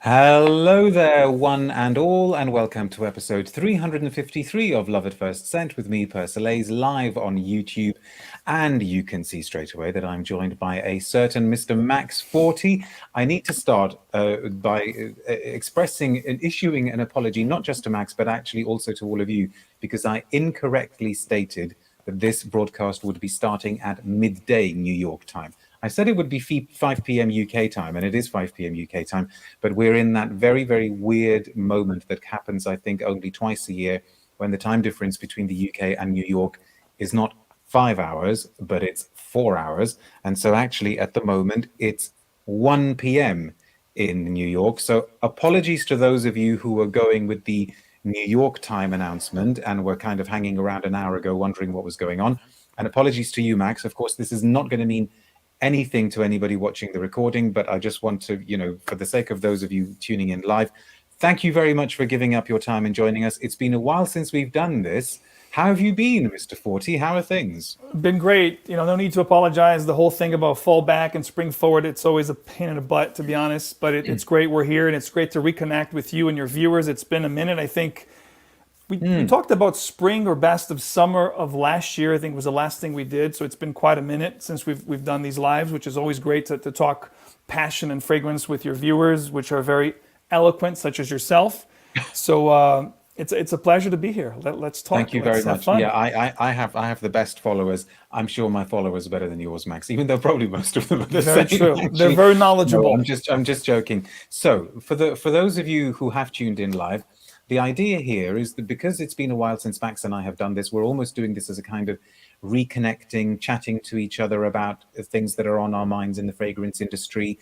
Hello there, one and all, and welcome to episode 353 of Love at First Scent with me, Persolaise, live on YouTube. And you can see straight away that I'm joined by a certain Mr. Max Forti. I need to start by expressing and issuing an apology, not just to Max, but actually also to all of you, because I incorrectly stated that this broadcast would be starting at midday New York time. I said it would be 5 p.m. UK time, and it is 5 p.m. UK time, but we're in that very, very weird moment that happens, I think, only twice a year when the time difference between the UK and New York is not 5 hours, but it's 4 hours. And so actually, at the moment, it's 1 p.m. in New York. So apologies to those of you who were going with the New York time announcement and were kind of hanging around an hour ago wondering what was going on. And apologies to you, Max. Of course, this is not going to mean anything to anybody watching the recording, but I just want to, for the sake of those of you tuning in live, thank you very much for giving up your time and joining us. It's been a while since we've done this. How have you been, Mr. Forti? How are things? Been great. No need to apologize. The whole thing about fall back and spring forward, it's always a pain in the butt, to be honest, but it's great we're here, and it's great to reconnect with you and your viewers. It's been a minute. I think we talked about spring or best of summer of last year. I think was the last thing we did. So it's been quite a minute since we've done these lives, which is always great to talk passion and fragrance with your viewers, which are very eloquent, such as yourself. So it's a pleasure to be here. Let's talk. Thank you very much. Yeah, I have the best followers. I'm sure my followers are better than yours, Max, even though probably most of them are the Very same. true. Actually. They're very knowledgeable. No, I'm just joking. So for those of you who have tuned in live, the idea here is that because it's been a while since Max and I have done this, we're almost doing this as a kind of reconnecting, chatting to each other about things that are on our minds in the fragrance industry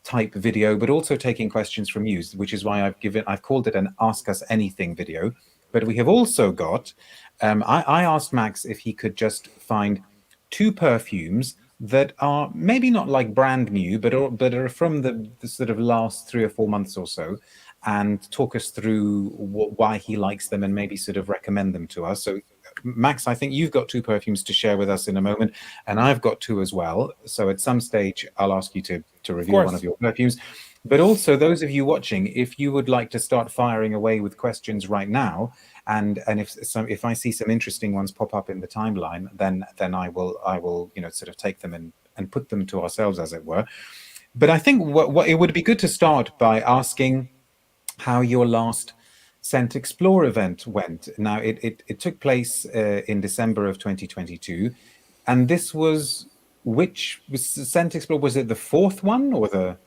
type video, but also taking questions from you, which is why I've called it an Ask Us Anything video. But we have also got, I asked Max if he could just find two perfumes that are maybe not like brand new, but are from the sort of last 3 or 4 months or so, and talk us through why he likes them and maybe sort of recommend them to us. So, Max, I think you've got two perfumes to share with us in a moment, and I've got two as well. So at some stage, I'll ask you to reveal one of your perfumes. But also, those of you watching, if you would like to start firing away with questions right now, and if I see some interesting ones pop up in the timeline, then I will sort of take them and put them to ourselves, as it were. But I think what it would be good to start by asking how your last Scent Explore event went. Now, it took place in December of 2022, and this was which was Scent Explore? Was it the fourth one or the?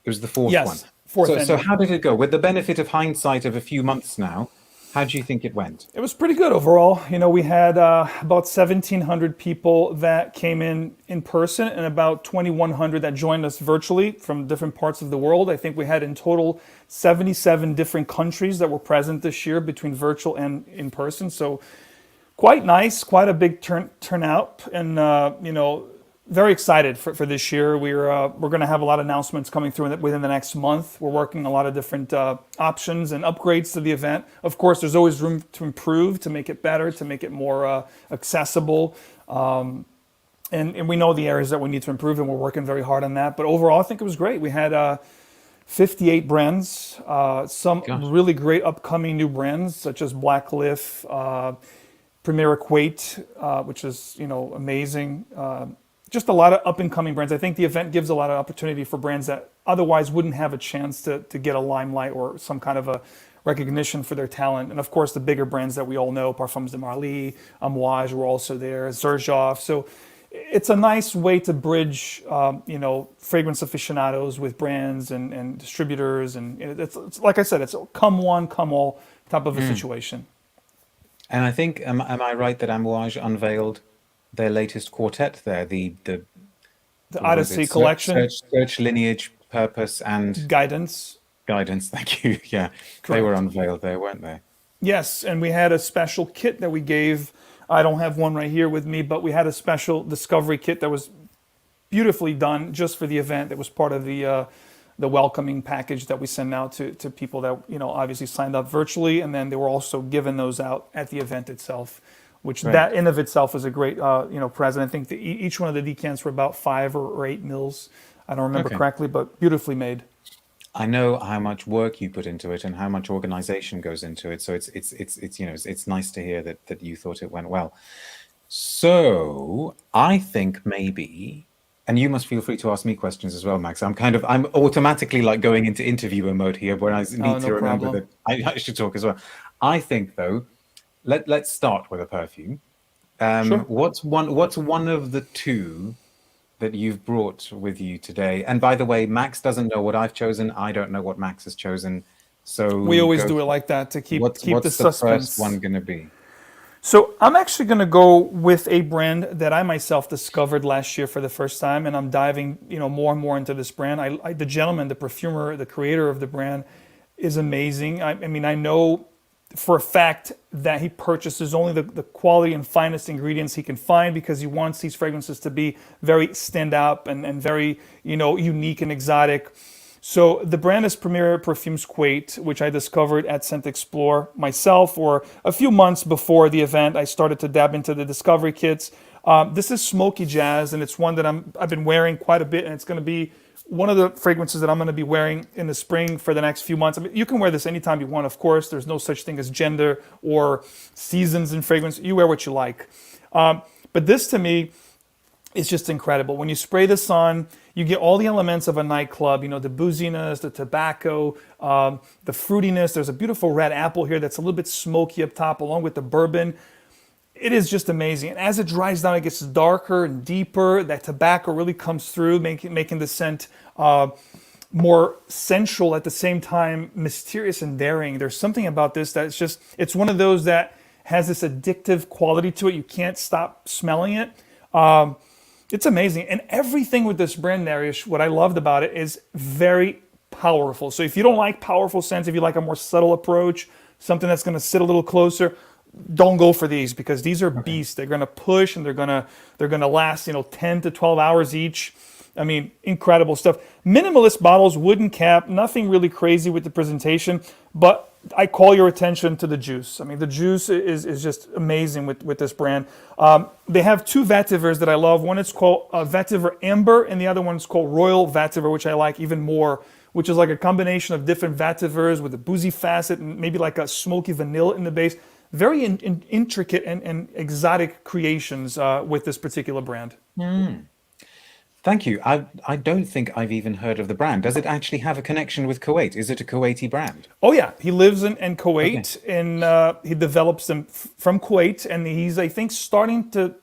It was the fourth one. Yes, fourth. So how did it go? With the benefit of hindsight of a few months now, how do you think it went? It was pretty good overall. We had about 1,700 people that came in person and about 2,100 that joined us virtually from different parts of the world. I think we had in total 77 different countries that were present this year between virtual and in person. So quite nice, quite a big turnout, and very excited for this year. We're going to have a lot of announcements coming through within the next month. We're working a lot of different options and upgrades to the event. Of course, there's always room to improve, to make it better, to make it more accessible. And we know the areas that we need to improve, and we're working very hard on that. But overall, I think it was great. We had 58 brands, some really great upcoming new brands, such as Black Cliff, Primera Kuwait, which is amazing. Just a lot of up-and-coming brands. I think the event gives a lot of opportunity for brands that otherwise wouldn't have a chance to get a limelight or some kind of a recognition for their talent. And of course, the bigger brands that we all know, Parfums de Marly, Amouage were also there, Xerjoff. So it's a nice way to bridge, fragrance aficionados with brands and distributors. And it's like I said, it's a come one, come all type of a situation. And I think, am I right that Amouage unveiled their latest quartet there, the Odyssey collection, search, lineage, purpose, and guidance. Thank you. Yeah, correct. They were unveiled there, weren't they? Yes, and we had a special kit that we gave. I don't have one right here with me, but we had a special discovery kit that was beautifully done just for the event. That was part of the welcoming package that we send out to people that obviously signed up virtually, and then they were also given those out at the event itself. Which that in of itself is a great, present. I think each one of the decants were about 5 or 8 mils. I don't remember correctly, but beautifully made. I know how much work you put into it and how much organization goes into it. So it's it's nice to hear that you thought it went well. So I think maybe, and you must feel free to ask me questions as well, Max. I'm automatically like going into interviewer mode here, where I Oh, need no to remember problem. that I should talk as well. I think though, let's start with a perfume. Sure. What's one of the two that you've brought with you today? And by the way, Max doesn't know what I've chosen. I don't know what Max has chosen. We So always go do it for it. like that to keep What's keep the what's the first one suspense. gonna be? So I'm actually going to go with a brand that I myself discovered last year for the first time, and I'm diving, more and more into this brand. The gentleman, the perfumer, the creator of the brand, is amazing. I mean, I know for a fact that he purchases only the quality and finest ingredients he can find because he wants these fragrances to be very stand up and very, unique and exotic. So the brand is Primera Perfumes Kuwait, which I discovered at Scent Explore myself, or a few months before the event. I started to dab into the discovery kits. This is Smoky Jazz, and it's one that I've been wearing quite a bit, and it's going to be one of the fragrances that I'm going to be wearing in the spring for the next few months. I mean, you can wear this anytime you want, of course. There's no such thing as gender or seasons in fragrance. You wear what you like. But this to me it's just incredible. When you spray this on, you get all the elements of a nightclub, the booziness, the tobacco, the fruitiness. There's a beautiful red apple here that's a little bit smoky up top, along with the bourbon. It is just amazing. And as it dries down, it gets darker and deeper. That tobacco really comes through, making the scent more sensual at the same time, mysterious and daring. There's something about this that it's one of those that has this addictive quality to it. You can't stop smelling it. It's amazing. And everything with this brand, Narish, what I loved about it is very powerful. So if you don't like powerful scents, if you like a more subtle approach, something that's going to sit a little closer, don't go for these because these are Okay. beasts. They're going to push and they're going to last, 10 to 12 hours each. I mean, incredible stuff. Minimalist bottles, wooden cap, nothing really crazy with the presentation, but I call your attention to the juice. I mean, the juice is just amazing with this brand. They have two vetivers that I love. One is called Vetiver Amber, and the other one is called Royal Vetiver, which I like even more, which is like a combination of different vetivers with a boozy facet and maybe like a smoky vanilla in the base. Very intricate and exotic creations with this particular brand. Thank you. I don't think I've even heard of the brand. Does it actually have a connection with Kuwait? Is it a Kuwaiti brand? Oh yeah, he lives in Okay. Kuwait, and he develops them from Kuwait, and he's I think starting to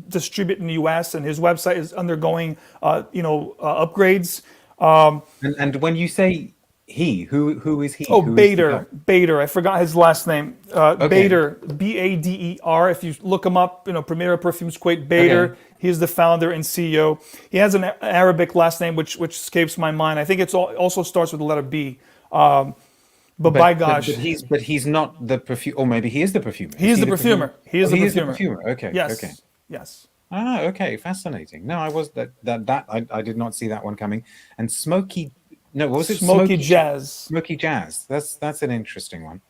distribute in the U.S. and his website is undergoing upgrades. And when you say he, who is he? Oh, Who is the guy? Bader, I forgot his last name. Okay. Bader, Bader. If you look him up, Primera Perfumes Kuwait, Okay. Bader. He's the founder and CEO. He has an Arabic last name, which escapes my mind. I think also starts with the letter B. But by But gosh, he's not the perfume, or maybe he is the perfumer. he Is is he the the perfumer? perfumer. He Oh, is the he is the perfumer. perfumer. Okay. Okay. Yes, yes. Ah, okay, fascinating. No, I was I did not see that one coming. And Smoky, no, what was it? Smoky Jazz. Smoky Jazz. That's an interesting one.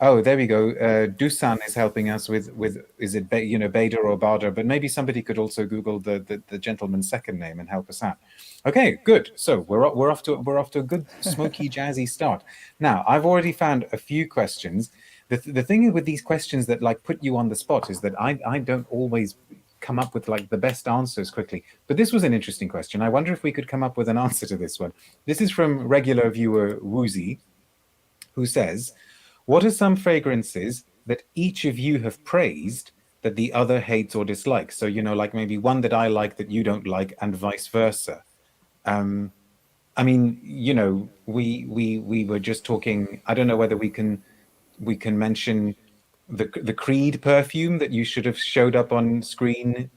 Oh, there we go. Dusan is helping us with is it Bader or Bader? But maybe somebody could also Google the gentleman's second name and help us out. Okay, good. So we're off to a good smoky jazzy start. Now I've already found a few questions. The thing with these questions that like put you on the spot is that I don't always come up with like the best answers quickly. But this was an interesting question. I wonder if we could come up with an answer to this one. This is from regular viewer Woozy, who says, what are some fragrances that each of you have praised that the other hates or dislikes? So, like maybe one that I like that you don't like, and vice versa. Um, I mean, we were just talking. I don't know whether we can mention the Creed perfume that you should have showed up on screen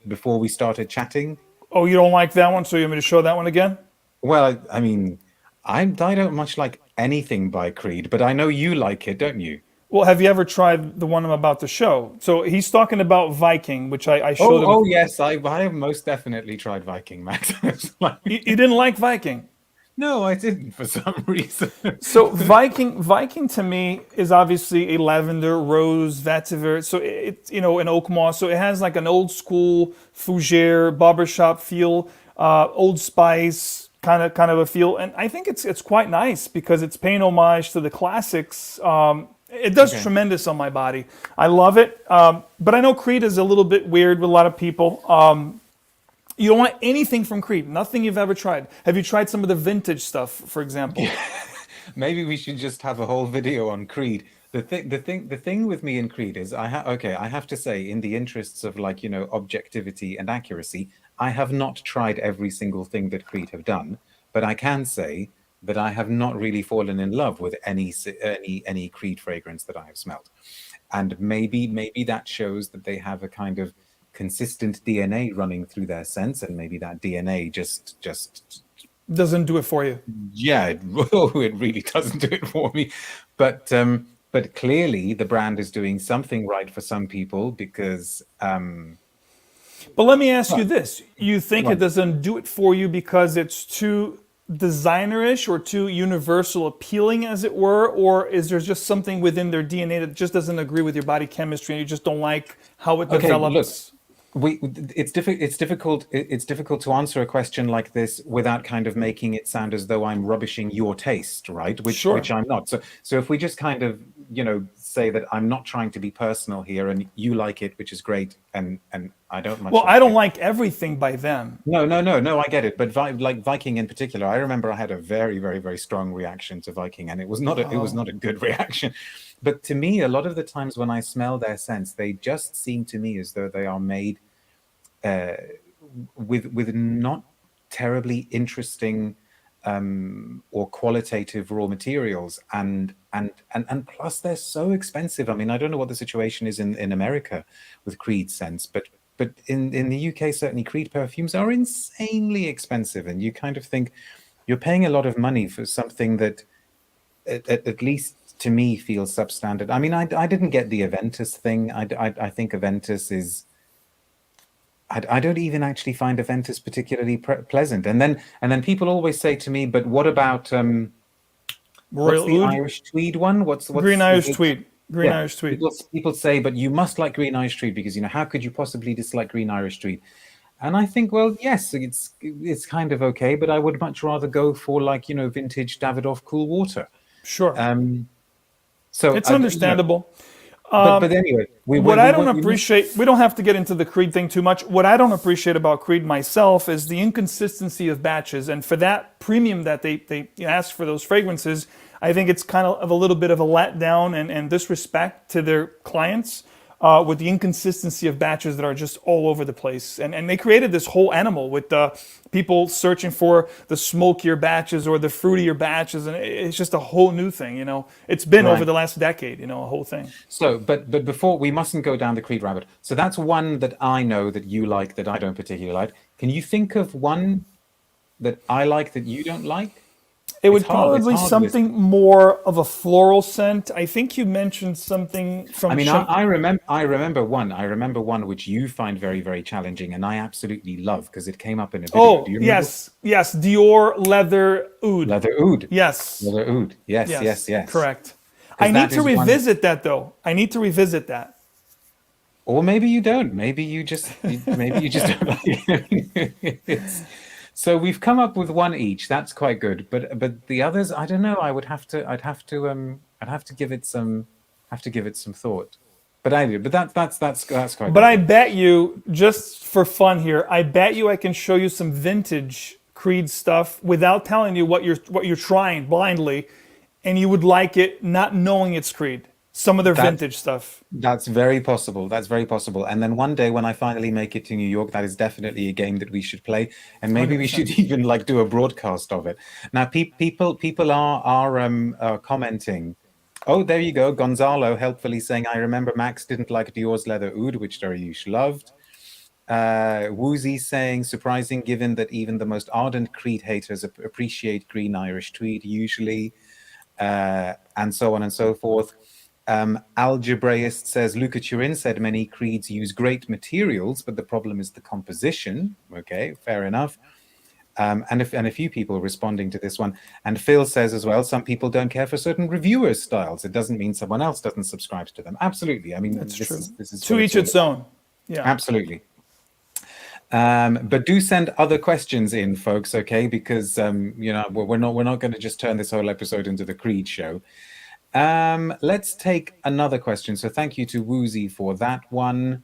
before we started chatting. Oh, you don't like that one, so you want me to show that one again? Well, I mean, I don't much like anything by Creed, but I know you like it, don't you? Well, have you ever tried the one I'm about to show? So he's talking about Viking, which I showed Oh, him. oh yes, I have most definitely tried Viking, Max. It's like, You didn't like Viking. no, I didn't for some reason. So Viking to me is obviously a lavender rose vetiver. So it's an oak moss. So it has like an old school fougere barbershop feel, Old Spice kind of a feel, and I think it's quite nice because it's paying homage to the classics. It does tremendous on my body. I love it, but I know Creed is a little bit weird with a lot of people. You don't want anything from Creed. Nothing you've ever tried. Have you tried some of the vintage stuff, for example? Maybe we should just have a whole video on Creed. The thing with me in Creed is I have to say, in the interests of, like, you know, objectivity and accuracy, I have not tried every single thing that Creed have done, but I can say that I have not really fallen in love with any Creed fragrance that I have smelled. And maybe that shows that they have a kind of consistent DNA running through their scents, and maybe that DNA just Doesn't do it for you. yeah, it really doesn't do it for me. But clearly the brand is doing something right for some people, because But let me ask you this. You think Come it on. doesn't do it for you because it's too designer-ish or too universal appealing, as it were? Or is there just something within their DNA that just doesn't agree with your body chemistry and you just don't like how it Okay, look, develops? it's difficult to answer a question like this without kind of making it sound as though I'm rubbishing your taste, right? Sure. Which I'm not. So if we just kind of, you know, say that I'm not trying to be personal here, and you like it, which is great, and I don't much Well, like I don't it. like everything by them. No, I get it. But like Viking in particular, I remember I had a very, very, very strong reaction to Viking, and it was not a good reaction. But to me, a lot of the times when I smell their scents, they just seem to me as though they are made with not terribly interesting or qualitative raw materials, and plus they're so expensive. I mean, I don't know what the situation is in America with Creed scents, but in the UK, certainly Creed perfumes are insanely expensive, and you kind of think you're paying a lot of money for something that at least to me feels substandard. I mean, I didn't get the Aventus thing. I think Aventus is. I don't even actually find Aventus particularly pleasant. And then people always say to me, "But what about what's Royal the Oud, Irish Tweed one? What's Green is Irish it?" Tweed, Green Yeah, Irish Tweed. people say, "But you must like Green Irish Tweed, because, you know, how could you possibly dislike Green Irish Tweed?" And I think, well, yes, it's kind of okay, but I would much rather go for, like, you know, vintage Davidoff Cool Water. Sure, So it's you know, understandable. but anyway, What I don't we must. appreciate, we don't have to get into the Creed thing too much. What I don't appreciate about Creed myself is the inconsistency of batches. And for that premium that they ask for those fragrances, I think it's kind of a little bit of a letdown and disrespect to their clients with the inconsistency of batches that are just all over the place. And they created this whole animal with people searching for the smokier batches or the fruitier batches. And it's just a whole new thing, you know. It's been over Right. the last decade, you know, a whole thing. So, but before, we mustn't go down the Creed rabbit. So that's one that I know that you like that I don't particularly like. Can you think of one that I like that you don't like? It It's would hard. It's probably hard with. something more of a floral scent. I think you mentioned something I from mean, I remember one. I remember one which you find very, very challenging, and I absolutely love because it came up in a video. Do Oh, you remember? yes, Dior Leather Oud. Leather Oud. Yes, Leather Oud. Yes, yes, yes. correct. I Because need that to is one. revisit that though. I need to revisit that. Or maybe you don't. Maybe you just don't like it. So we've come up with one each. That's quite good. But the others, I don't know. I'd have to give it some thought. But anyway, that's quite But good. I bet you, just for fun here, I bet you I can show you some vintage Creed stuff without telling you what you're trying blindly, and you would like it not knowing it's Creed. Some of their That's vintage stuff. that's very possible. That's very possible. And then one day when I finally make it to New York, that is definitely a game that we should play, and maybe we should 100%. even like do a broadcast of it. Now, people are commenting. Oh, there you go. Gonzalo helpfully saying, "I remember Max didn't like Dior's Leather Oud, which Dariush loved." Woozy saying, "Surprising given that even the most ardent Creed haters appreciate Green Irish Tweed usually," and so on and so forth. Algebraist says, "Luca Turin said many creeds use great materials, but the problem is the composition." Okay, fair enough. And a few people responding to this one. And Phil says as well, "Some people don't care for certain reviewers' styles. It doesn't mean someone else doesn't subscribe to them." Absolutely. I mean, That's true. this is To what each it's all its own. Yeah. Absolutely. But do send other questions in, folks, okay? Because we're not going to just turn this whole episode into the Creed show. Let's take another question. So thank you to Woozy for that one.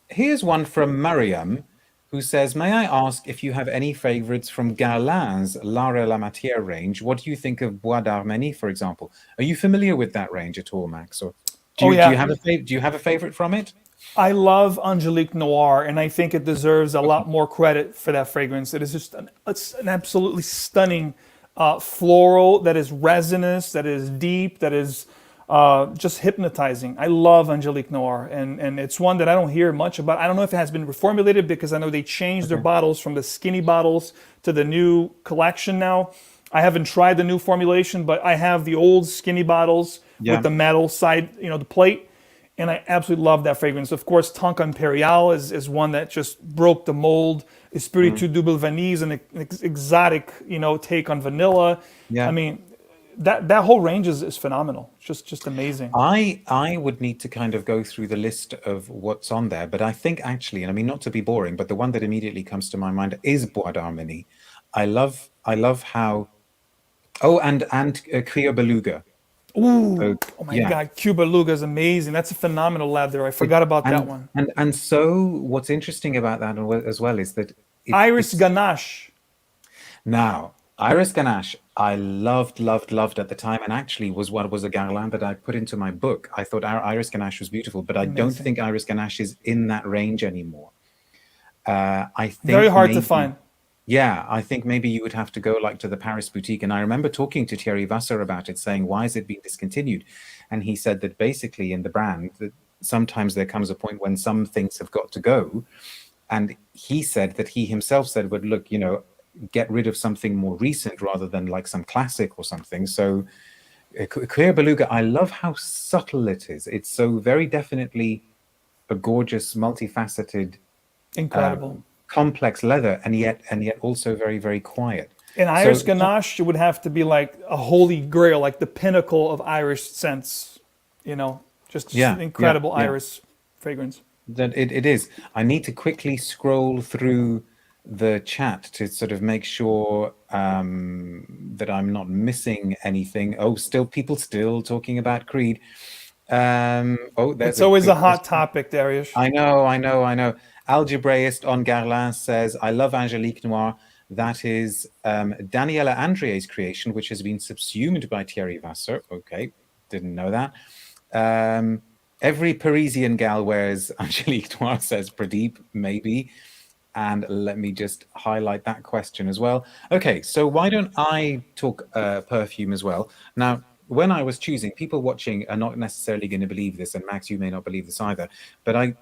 Here's one from Mariam, who says, "May I ask if you have any favorites from Guerlain's Lara La Matière range? What do you think of Bois d'Arménie, for example? Are you familiar with that range at all, Max? Or Oh do you yeah, have a favorite from it? I love Angelique Noir, and I think it deserves a Okay. lot more credit for that fragrance. It is just it's an absolutely stunning floral that is resinous, that is deep, that is just hypnotizing. I love Angelique Noir, and it's one that I don't hear much about. I don't know if it has been reformulated because I know they changed their Okay. bottles from the skinny bottles to the new collection now. I haven't tried the new formulation, but I have the old skinny bottles with Yeah. the metal side, the plate, and I absolutely love that fragrance. Of course, Tonka Imperial is one that just broke the mold. Mm. Espiritu Double Vanille is an exotic, take on vanilla. I Yeah. mean, that whole range is phenomenal. Just amazing. I would need to kind of go through the list of what's on there, but I think actually, and I mean not to be boring, but the one that immediately comes to my mind is Bois d'Arménie. I love how. Oh, and Cria Beluga. So Ooh, oh my yeah, God, Cuba Luga is amazing. That's a phenomenal leather. I forgot about that and one. so what's interesting about that as well is that Iris it's Ganache. now Iris Ganache. I loved at the time, and actually was a Guerlain that I put into my book. I thought Iris Ganache was beautiful, but I don't Amazing. think Iris Ganache is in that range anymore. I Very think hard to maybe, find. yeah, I think maybe you would have to go like to the Paris boutique. And I remember talking to Thierry Vasseur about it, saying, why is it being discontinued? And he said that basically in the brand, that sometimes there comes a point when some things have got to go. And he said that he himself said, "But look, get rid of something more recent rather than like some classic or something." So Clear Beluga, I love how subtle it is. It's so very definitely a gorgeous, multifaceted, Incredible. complex leather, and yet also very, very quiet. In So Irish Ganache, it would have to be like a holy grail, like the pinnacle of Irish scents. Just yeah, yeah, incredible yeah. Irish fragrance. That it is. I need to quickly scroll through the chat to sort of make sure that I'm not missing anything. Oh, still people still talking about Creed. Oh, there's It's a always a good hot question. topic, Darius. I know, I know, I know. Algebraist on Garlin says, "I love Angelique Noir. That is Daniela Andrea's creation, which has been subsumed by Thierry Vasseur." Okay, didn't know that. Every Parisian gal wears Angelique Noir, says Pradeep, maybe. And let me just highlight that question as well. Okay, so why don't I talk perfume as well? Now, when I was choosing, people watching are not necessarily going to believe this, and Max, you may not believe this either, but I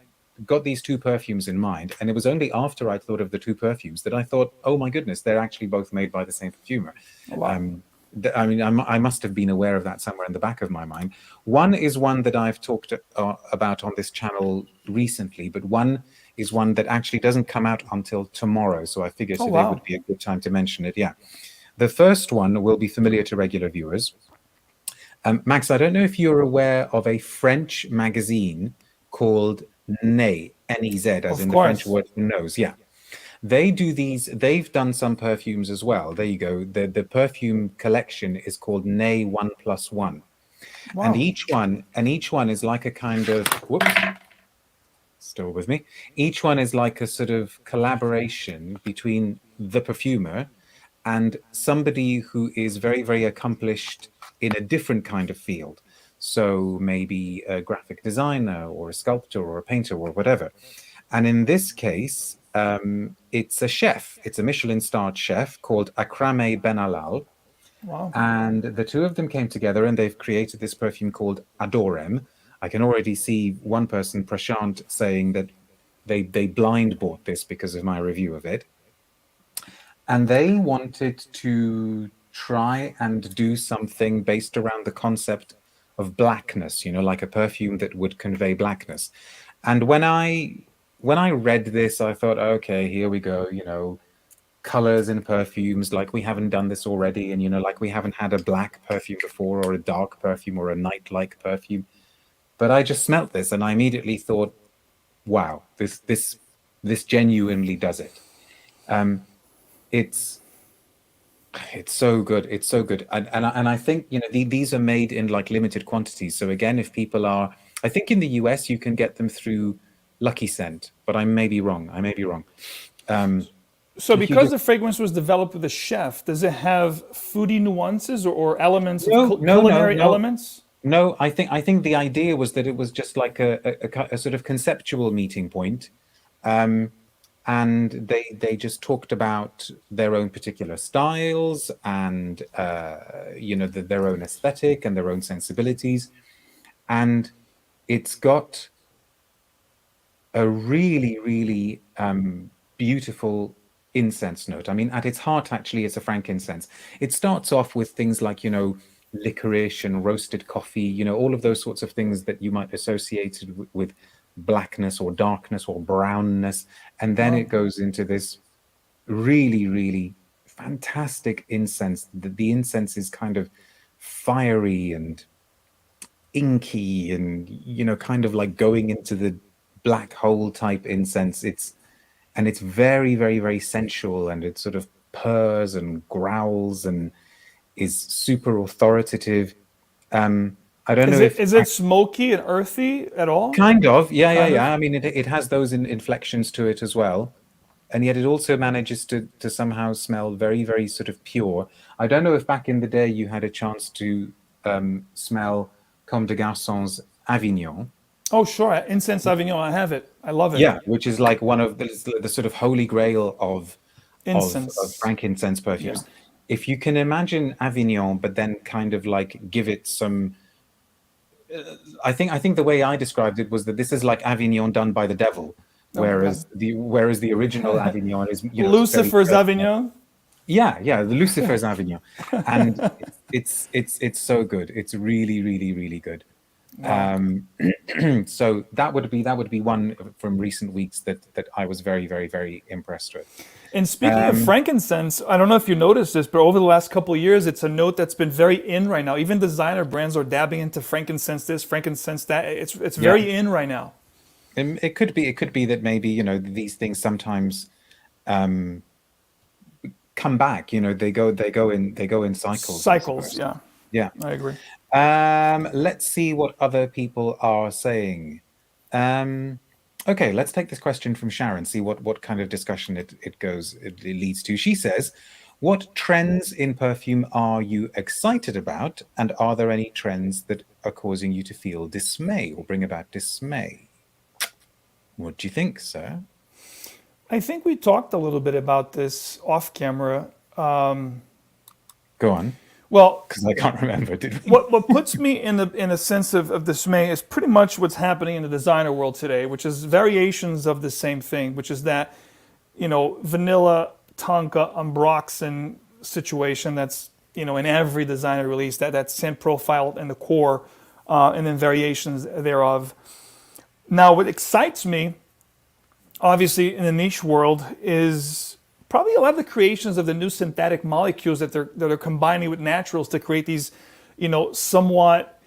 got these two perfumes in mind, and it was only after I thought of the two perfumes that I thought, oh my goodness, they're actually both made by the same perfumer. Oh, wow. I mean, I must have been aware of that somewhere in the back of my mind. One is one that I've talked about on this channel recently, but one is one that actually doesn't come out until tomorrow. So I figured Oh, today would wow. be a good time to mention it. Yeah. The first one will be familiar to regular viewers. Max, I don't know if you're aware of a French magazine called Nez, N-E-Z, as Of in the French course. word for nose. Yeah. They do these, they've done some perfumes as well. There you go. The perfume collection is called Nez 1+1. And Wow. each one is like a kind of, whoops, still with me. Each one is like a sort of collaboration between the perfumer and somebody who is very, very accomplished in a different kind of field. So maybe a graphic designer or a sculptor or a painter or whatever. And in this case, it's a chef. It's a Michelin-starred chef called Akrame Benalal. Wow. And the two of them came together and they've created this perfume called Adorem. I can already see one person, Prashant, saying that they blind bought this because of my review of it. And they wanted to try and do something based around the concept of blackness, like a perfume that would convey blackness. And when I read this, I thought, okay, here we go, colors in perfumes, like we haven't done this already, and like we haven't had a black perfume before, or a dark perfume, or a night-like perfume. But I just smelt this, and I immediately thought, wow, this This genuinely does it. It's so good. It's so good. And I think, these are made in like limited quantities. So again, if people are, I think in the US you can get them through Lucky Scent, but I may be wrong. I may be wrong. So If you because just the fragrance was developed with a chef, does it have foodie nuances or elements of no, no, no, culinary no, elements? no. I think the idea was that it was just like a sort of conceptual meeting point. And they just talked about their own particular styles and their own aesthetic and their own sensibilities, and it's got a really, really beautiful incense note. I mean, at its heart, actually, it's a frankincense. It starts off with things like, licorice and roasted coffee, all of those sorts of things that you might associate with blackness or darkness or brownness. And then it Wow. goes into this really, really fantastic incense. The incense is kind of fiery and inky and kind of like going into the black hole type incense. It's very, very, very sensual, and it sort of purrs and growls and is super authoritative. I don't Is know it if is it smoky and earthy at all? kind of, yeah, yeah, Kind of. yeah. I mean, it has those inflections to it as well, and yet it also manages to somehow smell very, very sort of pure. I don't know if back in the day you had a chance to smell Comme des Garçons Avignon. Oh, sure. Incense Sauvignon. I have it. I love it. Yeah, which is like one of the sort of holy grail of Incense. frankincense Yeah. perfumes. If you can imagine Avignon, but then kind of like give it some, I think the way I described it was that this is like Avignon done by the devil, Oh my God. whereas the original Avignon is very Lucifer's personal. Avignon. Yeah, yeah, the Lucifer's Avignon, and it's so good. It's really, really, really good. Wow. So that would be one from recent weeks that I was very, very, very impressed with. And speaking of frankincense, I don't know if you noticed this, but over the last couple of years, it's a note that's been very in right now. Even designer brands are dabbing into frankincense this, frankincense that. It's Yeah, very in right now. it could be that maybe these things sometimes come back. They go in cycles, I Cycles, suppose. yeah, Yeah. I agree. Let's see what other people are saying. Um, okay, let's take this question from Sharon, see what kind of discussion it leads to. She says, what trends in perfume are you excited about? And are there any trends that are causing you to feel dismay or bring about dismay? What do you think, sir? I think we talked a little bit about this off camera. Go on, Well, because I can't remember, did we? what puts me in a sense of dismay is pretty much what's happening in the designer world today, which is variations of the same thing, which is that vanilla tonka ambroxan situation that's in every designer release, that scent profile in the core, and then variations thereof. Now, what excites me, obviously, in the niche world, is probably a lot of the creations of the new synthetic molecules that are combining with naturals to create these, somewhat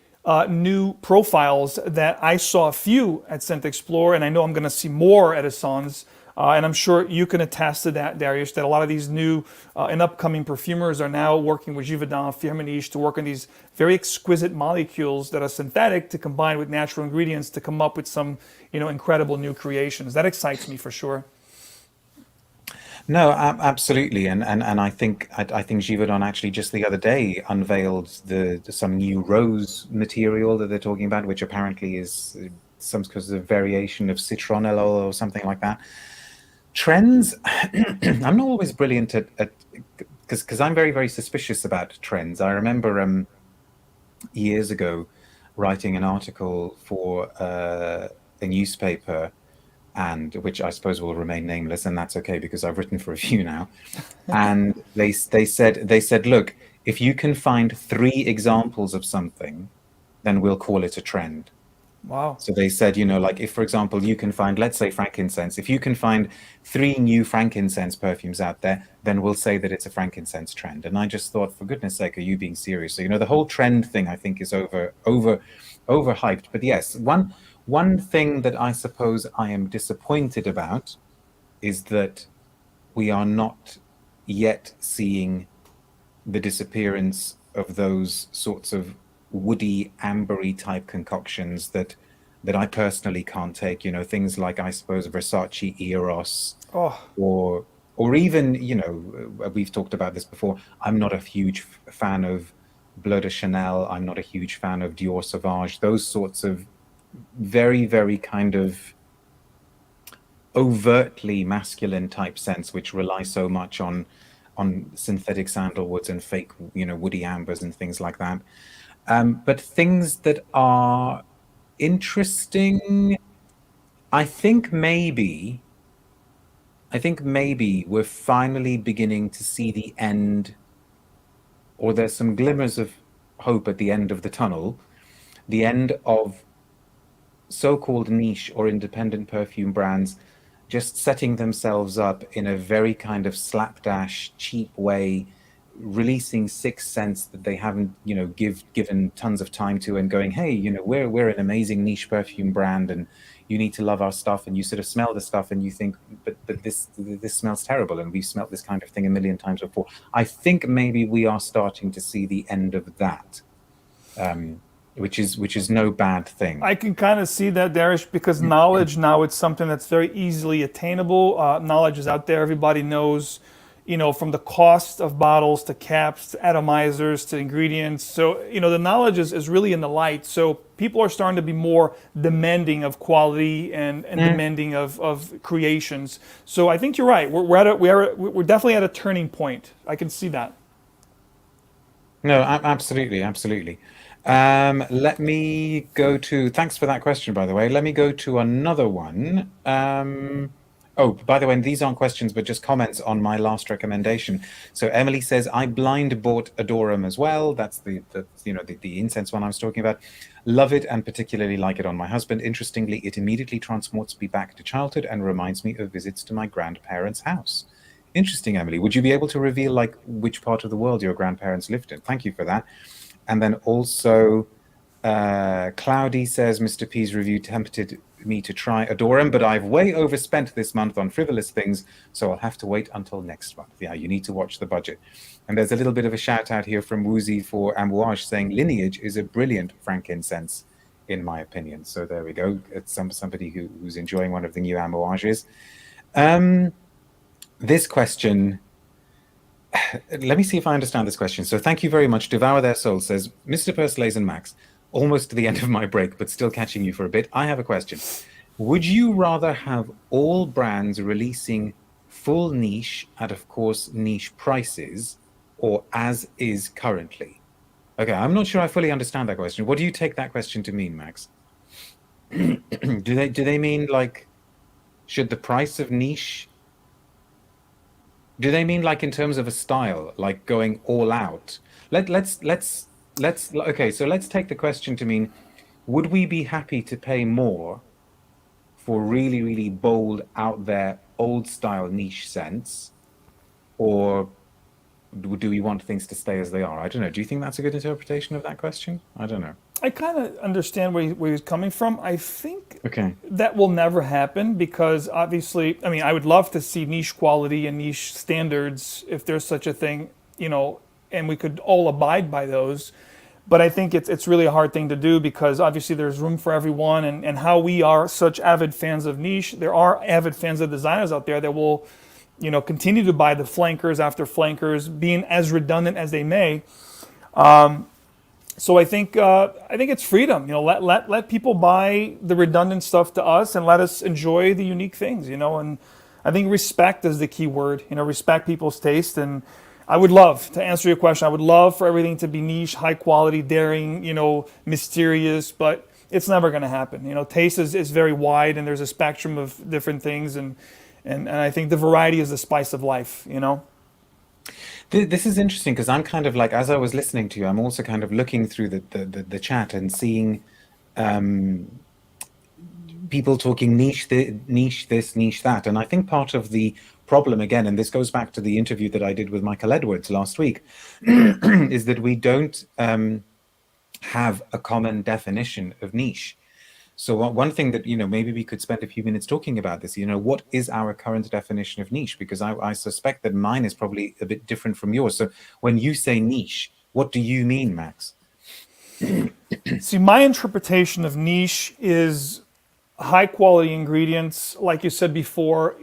new profiles that I saw a few at Scent Explorer, and I know I'm going to see more at Essence. And I'm sure you can attest to that, Darius, that a lot of these new and upcoming perfumers are now working with Givaudan, Firmenich to work on these very exquisite molecules that are synthetic to combine with natural ingredients to come up with some, incredible new creations. That excites me for sure. No, absolutely, and I think Givaudan actually just the other day unveiled some new rose material that they're talking about, which apparently is some sort of variation of citronella or something like that. Trends, I'm not always brilliant at because I'm very, very suspicious about trends. I remember years ago writing an article for a newspaper, and which I suppose will remain nameless, and that's okay because I've written for a few now. And they said, look, if you can find 3 examples of something, then we'll call it a trend. Wow. So they said, like if, for example, you can find, let's say, frankincense, if you can find 3 new frankincense perfumes out there, then we'll say that it's a frankincense trend. And I just thought, for goodness sake, are you being serious? So, the whole trend thing, I think, is overhyped. But yes, one thing that I suppose I am disappointed about is that we are not yet seeing the disappearance of those sorts of woody, ambery type concoctions that I personally can't take. You know, things like, I suppose, Versace Eros, Oh, or even, you know, we've talked about this before. I'm not a huge fan of Bleu de Chanel. I'm not a huge fan of Dior Sauvage. Those sorts of very, very kind of overtly masculine type scents, which rely so much on synthetic sandalwoods and fake, you know, woody ambers and things like that. But things that are interesting, I think maybe, I think maybe we're finally beginning to see the end, or there's some glimmers of hope at the end of the tunnel, the end of so-called niche or independent perfume brands just setting themselves up in a very kind of slapdash, cheap way, releasing six scents that they haven't, you know, given tons of time to, and going, hey, you know, we're an amazing niche perfume brand, and you need to love our stuff. And you sort of smell the stuff, and you think, but this smells terrible, and we've smelt this kind of thing a million times before. I think maybe we are starting to see the end of that. Which is no bad thing. I can kind of see that, Darish, because knowledge now, it's something that's very easily attainable. Knowledge is out there. Everybody knows, you know, from the cost of bottles to caps to atomizers to ingredients. So, you know, the knowledge is really in the light. So people are starting to be more demanding of quality and demanding of creations. So I think you're right. We're definitely at a turning point. I can see that. No, absolutely, absolutely. Let me go to, thanks for that question, by the way. Let me go to another one. Oh, by the way, these aren't questions, but just comments on my last recommendation. So Emily says, I blind bought Adorem as well. That's the you know, the incense one I was talking about. Love it, and particularly like it on my husband. Interestingly, it immediately transports me back to childhood and reminds me of visits to my grandparents' house. Interesting, Emily. Would you be able to reveal like which part of the world your grandparents lived in? Thank you for that. And then also, Cloudy says, Mr. P's review tempted me to try Adorem, but I've way overspent this month on frivolous things, so I'll have to wait until next month. Yeah, you need to watch the budget. And there's a little bit of a shout out here from Woozy for Amouage saying Lineage is a brilliant frankincense, in my opinion. So there we go. It's somebody who's enjoying one of the new Amouages. This question, let me see if I understand this question. So thank you very much. Devour Their Soul says, Mr. Persolaise and Max, almost to the end of my break, but still catching you for a bit. I have a question. Would you rather have all brands releasing full niche at, of course, niche prices, or as is currently? Okay, I'm not sure I fully understand that question. What do you take that question to mean, Max? Do they mean like, should the price of niche, do they mean like in terms of a style, like going all out? Let's okay, so let's take the question to mean, would we be happy to pay more for really, really bold, out there, old style niche scents, or do we want things to stay as they are? I don't know. Do you think that's a good interpretation of that question? I don't know. I kind of understand where he's coming from. I think Okay. that will never happen because obviously, I mean, I would love to see niche quality and niche standards if there's such a thing, you know, and we could all abide by those. But I think it's really a hard thing to do because obviously there's room for everyone, and how we are such avid fans of niche, there are avid fans of designers out there that will, you know, continue to buy the flankers after flankers, being as redundant as they may. So I think it's freedom. You know, let people buy the redundant stuff to us and let us enjoy the unique things. You know, and I think respect is the key word. You know, respect people's taste. And I would love to answer your question. I would love for everything to be niche, high quality, daring, you know, mysterious. But it's never going to happen. You know, taste is very wide, and there's a spectrum of different things. And I think the variety is the spice of life. You know. This is interesting because I'm kind of like, as I was listening to you, I'm also kind of looking through the chat and seeing people talking niche this, niche that. And I think part of the problem, again, and this goes back to the interview that I did with Michael Edwards last week, is that we don't have a common definition of niche. So one thing that, maybe we could spend a few minutes talking about this, what is our current definition of niche? Because I suspect that mine is probably a bit different from yours. So when you say niche, what do you mean, Max? See, my interpretation of niche is high quality ingredients, like you said before,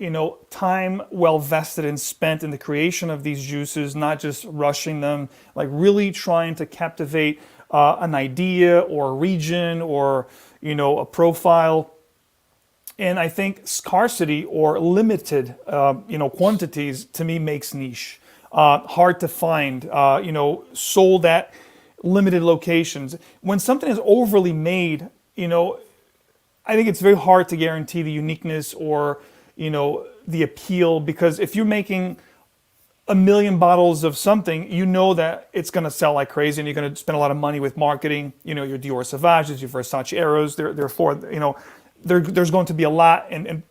time well vested and spent in the creation of these juices, not just rushing them, like really trying to captivate an idea or a region or, a profile. And I think scarcity or limited, quantities to me makes niche. Hard to find, sold at limited locations. When something is overly made, I think it's very hard to guarantee the uniqueness or, the appeal, because if you're making 1 million bottles of something, that it's going to sell like crazy, and you're going to spend a lot of money with marketing. Your Dior Sauvages, your Versace Eros, therefore, there's going to be a lot, and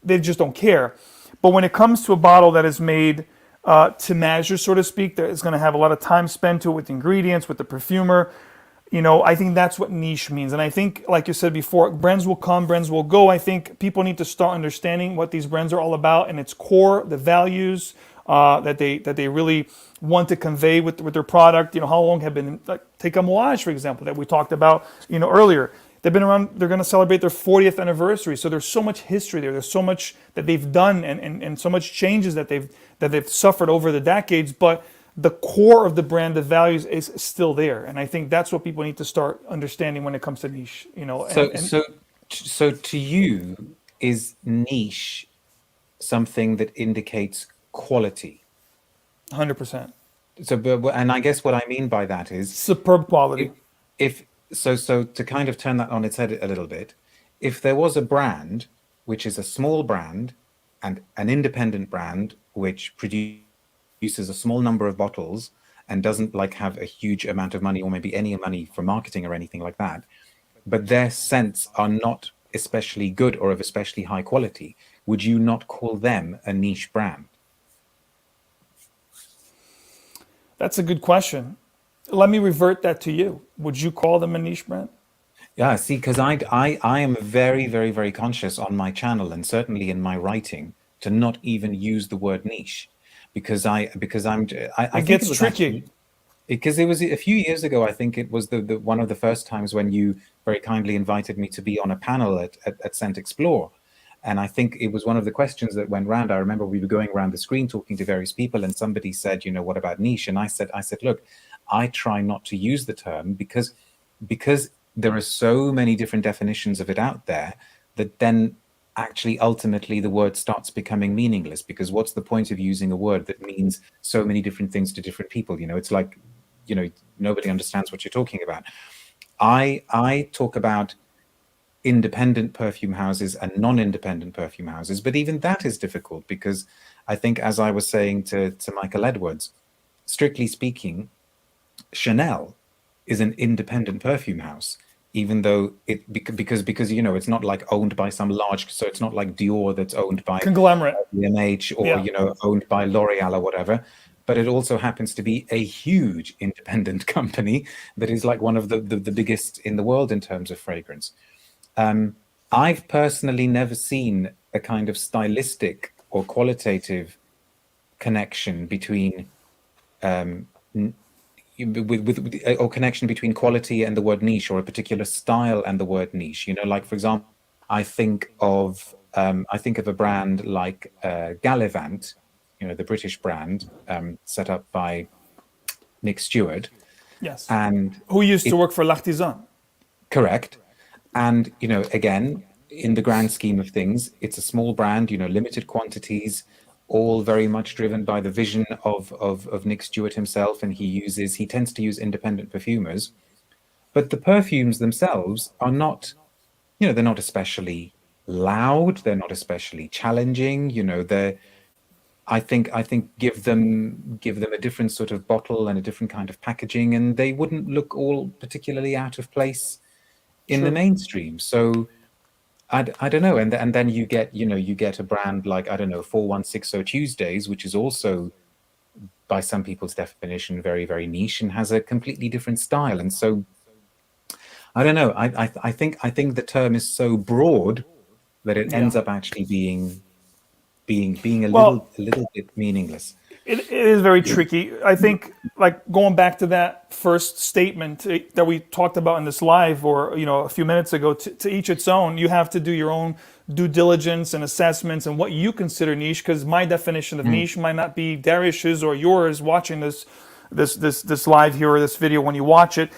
they just don't care. But when it comes to a bottle that is made to measure, so to speak, that is going to have a lot of time spent to it with ingredients, with the perfumer. I think that's what niche means. And I think, like you said before, brands will come, brands will go. I think people need to start understanding what these brands are all about and its core, the values that they really want to convey with their product. How long have been, like, take Amouage, for example, that we talked about, earlier. They've been around, they're going to celebrate their 40th anniversary. So there's so much history there. There's so much that they've done and so much changes that they've suffered over the decades. But the core of the brand, the values, is still there, and I think that's what people need to start understanding when it comes to niche. So to you, is niche something that indicates quality? 100%. And I guess what I mean by that is superb quality. So to kind of turn that on its head a little bit, if there was a brand which is a small brand and an independent brand which produces a small number of bottles and doesn't like have a huge amount of money or maybe any money for marketing or anything like that, but their scents are not especially good or of especially high quality, would you not call them a niche brand? That's a good question. Let me revert that to you. Would you call them a niche brand? Yeah, see, because I am very, very, very conscious on my channel and certainly in my writing to not even use the word niche, because I think gets it was tricky. actually, because it was a few years ago. I think it was the one of the first times when you very kindly invited me to be on a panel at Scent Explore. And I think it was one of the questions that went round. I remember we were going around the screen talking to various people, and somebody said, what about niche? And I said, look, I try not to use the term because there are so many different definitions of it out there that then actually ultimately the word starts becoming meaningless, because what's the point of using a word that means so many different things to different people? It's like, nobody understands what you're talking about. I talk about independent perfume houses and non-independent perfume houses, but even that is difficult, because I think, as I was saying to Michael Edwards, strictly speaking, Chanel is an independent perfume house, even though because it's not like owned by some large, so it's not like Dior that's owned by conglomerate, LVMH, or owned by L'Oreal or whatever. But it also happens to be a huge independent company that is like one of the biggest in the world in terms of fragrance. I've personally never seen a kind of stylistic or qualitative connection between or connection between quality and the word niche, or a particular style and the word niche. Like, for example, I think of a brand like Gallivant, the British brand, set up by Nick Stewart. Yes. And who used to work for L'Artisan. Correct. And, again, in the grand scheme of things, it's a small brand, limited quantities, all very much driven by the vision of Nick Stewart himself. And he tends to use independent perfumers. But the perfumes themselves are not, they're not especially loud. They're not especially challenging. I think give them a different sort of bottle and a different kind of packaging, and they wouldn't look all particularly out of place in the mainstream. So I don't know. And then you get a brand like, I don't know, 4160 Tuesdays, which is also, by some people's definition, very, very niche and has a completely different style. And so I don't know. I think the term is so broad that it Yeah. ends up actually being Well, a little bit meaningless. it is very tricky. I think, like going back to that first statement that we talked about in this live, or a few minutes ago, to each its own. You have to do your own due diligence and assessments and what you consider niche, because my definition of Mm, niche might not be Darish's or yours watching this live here or this video when you watch it.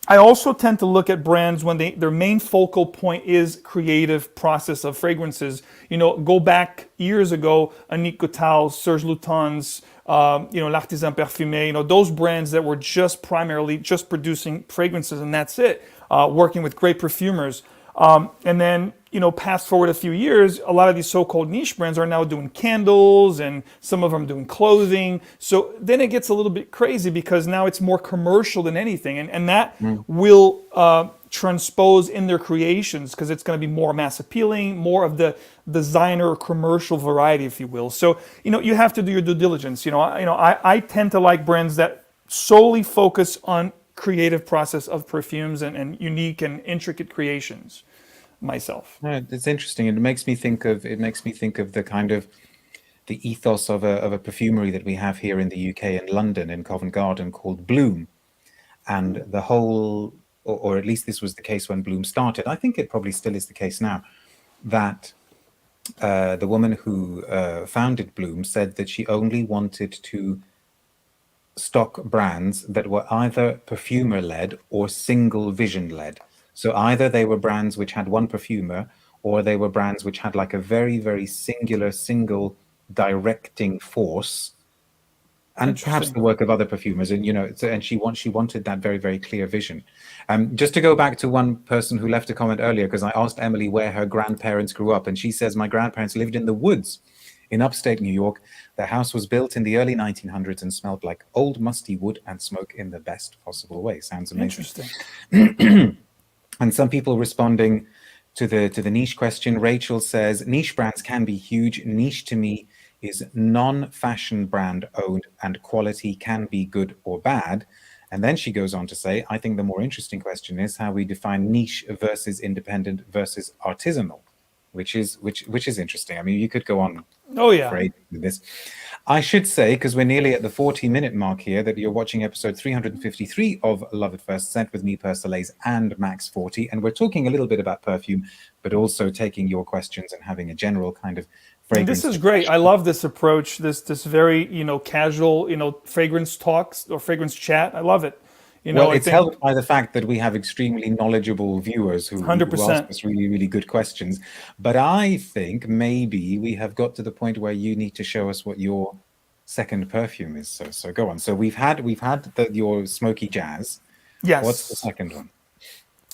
I also tend to look at brands when their main focal point is creative process of fragrances. Go back years ago, Annick Goutal's, Serge Lutens, L'Artisan Parfumé, those brands that were just primarily just producing fragrances and that's it, working with great perfumers. And then, past forward a few years, a lot of these so-called niche brands are now doing candles and some of them doing clothing. So then it gets a little bit crazy because now it's more commercial than anything. And that mm. will transpose in their creations because it's going to be more mass appealing, more of the designer or commercial variety, if you will. So, you have to do your due diligence. I tend to like brands that solely focus on creative process of perfumes and unique and intricate creations myself. No, it's interesting. It makes me think of the kind of the ethos of a perfumery that we have here in the UK in London in Covent Garden called Bloom, and the whole, or at least this was the case when Bloom started. I think it probably still is the case now. That the woman who founded Bloom said that she only wanted to stock brands that were either perfumer led or single vision led. So either they were brands which had one perfumer, or they were brands which had like a very, very singular, single directing force, and perhaps Interesting. the work of other perfumers. And and she wanted that very, very clear vision. Just to go back to one person who left a comment earlier, because I asked Emily where her grandparents grew up, and she says my grandparents lived in the woods in upstate New York. Their house was built in the early 1900s and smelled like old musty wood and smoke in the best possible way. Sounds amazing. Interesting. And some people responding to the niche question. Rachel says niche brands can be huge. Niche to me is non-fashion brand owned, and quality can be good or bad. And then she goes on to say, I think the more interesting question is how we define niche versus independent versus artisanal, which is interesting. I mean, you could go on Oh for yeah. ages with this. I should say, because we're nearly at the 40-minute mark here, that you're watching episode 353 of Love at First Scent with me, Persolaise, and Max Forti. And we're talking a little bit about perfume, but also taking your questions and having a general kind of And this fragrance is great. I discussion. love this approach, this very, casual, fragrance talks or fragrance chat. I love it. Well, I it's think helped by the fact that we have extremely knowledgeable viewers who ask 100%. us really, really good questions. But I think maybe we have got to the point where you need to show us what your second perfume is. So go on. So we've had your Smoky Jazz. What's the Yes. second one?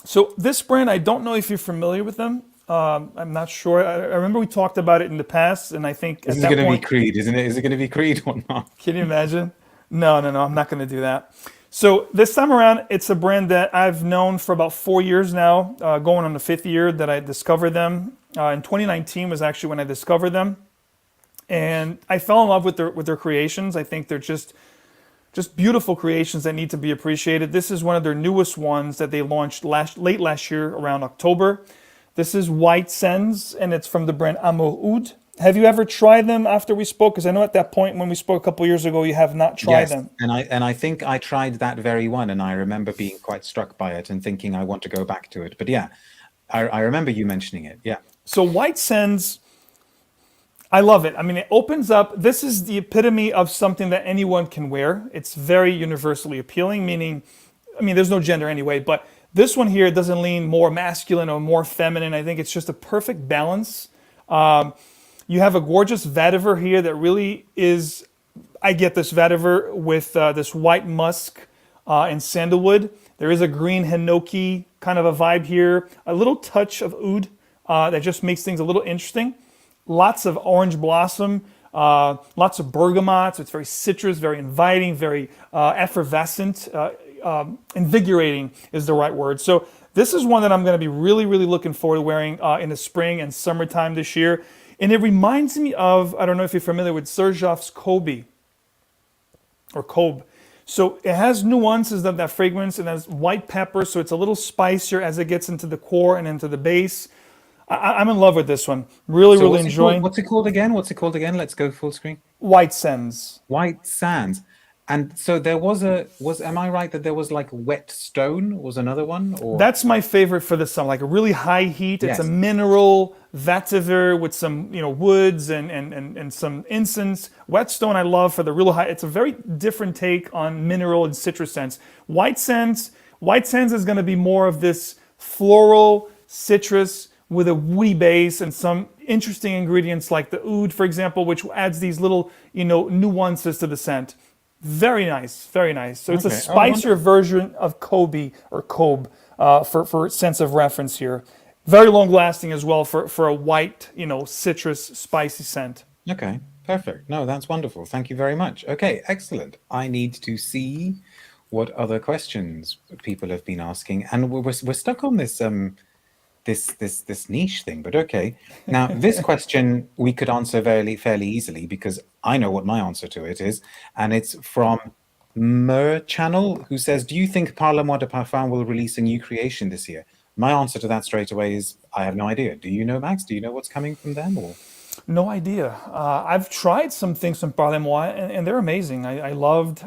So this brand, I don't know if you're familiar with them. I'm not sure. I remember we talked about it in the past, and I think This at is that going to be point, Creed, isn't it? Is it going to be Creed or not? can you imagine? No, no, no. I'm not going to do that. So this time around, it's a brand that I've known for about 4 years now, going on the fifth year that I discovered them. In 2019 was actually when I discovered them, and I fell in love with their creations. I think they're just beautiful creations that need to be appreciated. This is one of their newest ones that they launched late last year around October. This is White Sens, and it's from the brand Amouroud. Have you ever tried them after we spoke? Because I know at that point when we spoke a couple years ago, you have not tried Yes, them. and I think I tried that very one, and I remember being quite struck by it and thinking I want to go back to it. But yeah, I remember you mentioning it. Yeah. So White Sens, I love it. I mean, it opens up. This is the epitome of something that anyone can wear. It's very universally appealing, meaning, I mean, there's no gender anyway, but this one here doesn't lean more masculine or more feminine. I think it's just a perfect balance. You have a gorgeous vetiver here that really is, I get this vetiver with this white musk and sandalwood. There is a green hinoki kind of a vibe here, a little touch of oud that just makes things a little interesting. Lots of orange blossom, lots of bergamot. So it's very citrus, very inviting, very effervescent, invigorating is the right word. So this is one that I'm going to be really, really looking forward to wearing in the spring and summertime this year. And it reminds me of, I don't know if you're familiar with Serjoff's Kobe or Kobe. So it has nuances of that fragrance. It has white pepper, so it's a little spicier as it gets into the core and into the base. I'm in love with this one. Really, So really enjoying what's it called again? What's it called again? Let's go full screen. White Sands. White Sands. And so there am I right that there was like Wet Stone was another one or That's my favorite for the summer, like a really high heat. It's a yes. mineral vetiver with some, woods and some incense. Whetstone I love for the real high. It's a very different take on mineral and citrus scents. White Sands is going to be more of this floral citrus with a woody base and some interesting ingredients like the oud, for example, which adds these little, nuances to the scent. Very nice, very nice. So it's a Okay. Oh, spicier version of Kobe or Kobe for sense of reference here. Very long lasting as well for a white, citrus spicy scent. okay. Perfect. No, that's wonderful. Thank you very much. Okay, excellent. I need to see what other questions people have been asking, and we're stuck on this this niche thing, but okay. Now, this question we could answer fairly easily because I know what my answer to it is, and it's from Mer Channel, who says, "Do you think Parle-moi de Parfum will release a new creation this year?" My answer to that straight away is I have no idea. Do you know, Max? Do you know what's coming from them? Or No idea. I've tried some things from Parle-moi, and they're amazing. I loved.